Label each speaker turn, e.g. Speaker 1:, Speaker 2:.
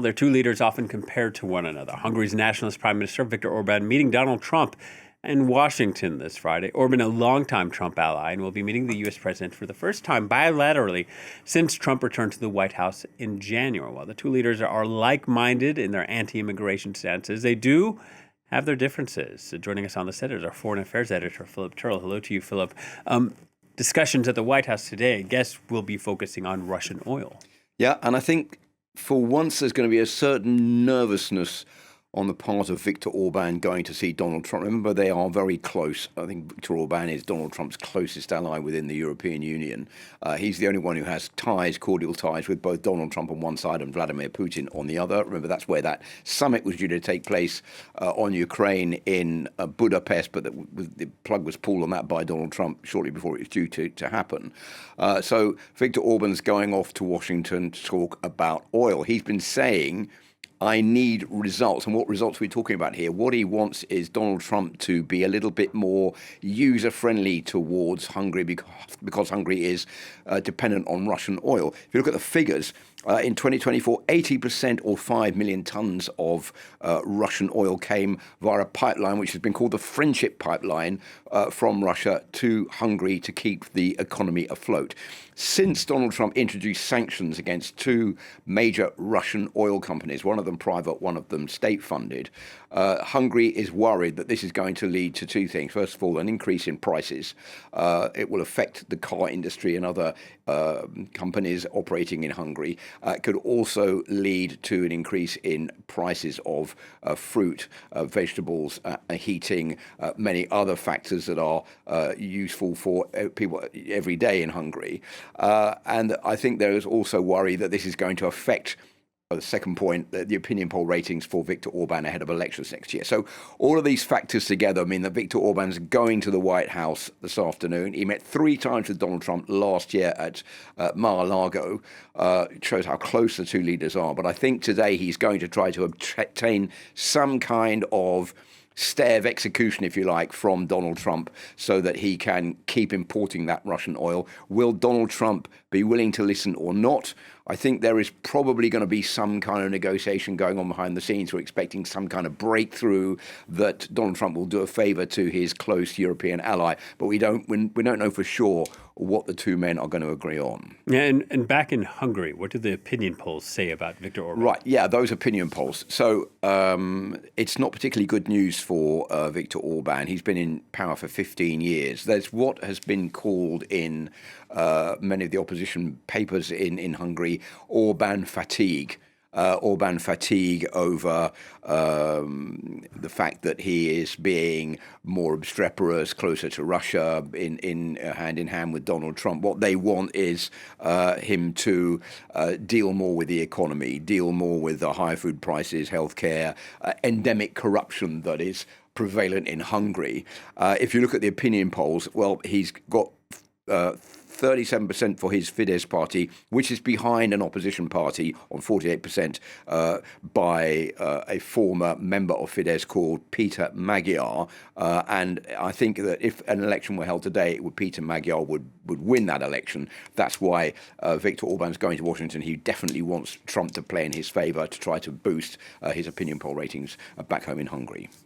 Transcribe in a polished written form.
Speaker 1: Their two leaders often compared to one another. Hungary's nationalist Prime Minister Viktor Orban meeting Donald Trump in Washington this Friday. Orban, a longtime Trump ally, and will be meeting the U.S. president for the first time bilaterally since Trump returned to the White House in January. While the two leaders are like-minded in their anti-immigration stances, they do have their differences. Joining us on the set is our foreign affairs editor, Philip Turle. Hello to you, Philip. Discussions at the White House today, I guess, will be focusing on Russian oil.
Speaker 2: Yeah, and I think for once there's going to be a certain nervousness on the part of Viktor Orban going to see Donald Trump. Remember, they are very close. I think Viktor Orban is Donald Trump's closest ally within the European Union. He's the only one who has ties, cordial ties, with both Donald Trump on one side and Vladimir Putin on the other. Remember, that's where that summit was due to take place on Ukraine in Budapest, but the plug was pulled on that by Donald Trump shortly before it was due to happen. So Viktor Orban's going off to Washington to talk about oil. He's been saying, I need results. And what results are we talking about here? What he wants is Donald Trump to be a little bit more user-friendly towards Hungary because Hungary is dependent on Russian oil. If you look at the figures, in 2024, 80% or 5 million tons of Russian oil came via a pipeline which has been called the Friendship Pipeline from Russia to Hungary to keep the economy afloat. Since Donald Trump introduced sanctions against two major Russian oil companies, one of them private, one of them state-funded, Hungary is worried that this is going to lead to two things. First of all, an increase in prices. It will affect the car industry and other companies operating in Hungary. It could also lead to an increase in prices of fruit, vegetables, heating, many other factors that are useful for people every day in Hungary. And I think there is also worry that this is going to affect the second point, the opinion poll ratings for Viktor Orban ahead of elections next year. So all of these factors together mean that Viktor Orban's going to the White House this afternoon. He met 3 times with Donald Trump last year at Mar-a-Lago. It shows how close the two leaders are. But I think today he's going to try to obtain some kind of stay of execution, if you like, from Donald Trump so that he can keep importing that Russian oil. Will Donald Trump be willing to listen or not? I think there is probably going to be some kind of negotiation going on behind the scenes. We're expecting some kind of breakthrough that Donald Trump will do a favor to his close European ally. But we don't know for sure what the two men are going to agree on.
Speaker 1: Yeah, and back in Hungary, what do the opinion polls say about Viktor Orban?
Speaker 2: Right, yeah, those opinion polls. So it's not particularly good news for Viktor Orban. He's been in power for 15 years. There's what has been called in many of the opposition papers in Hungary, Orban fatigue. Orban fatigue over the fact that he is being more obstreperous, closer to Russia, in hand in hand with Donald Trump. What they want is him to deal more with the economy, deal more with the high food prices, healthcare, endemic corruption that is prevalent in Hungary. If you look at the opinion polls, well, he's got 37% for his Fidesz party, which is behind an opposition party on 48% by a former member of Fidesz called Peter Magyar. And I think that if an election were held today, Peter Magyar would win that election. That's why Viktor Orban's going to Washington. He definitely wants Trump to play in his favor to try to boost his opinion poll ratings back home in Hungary.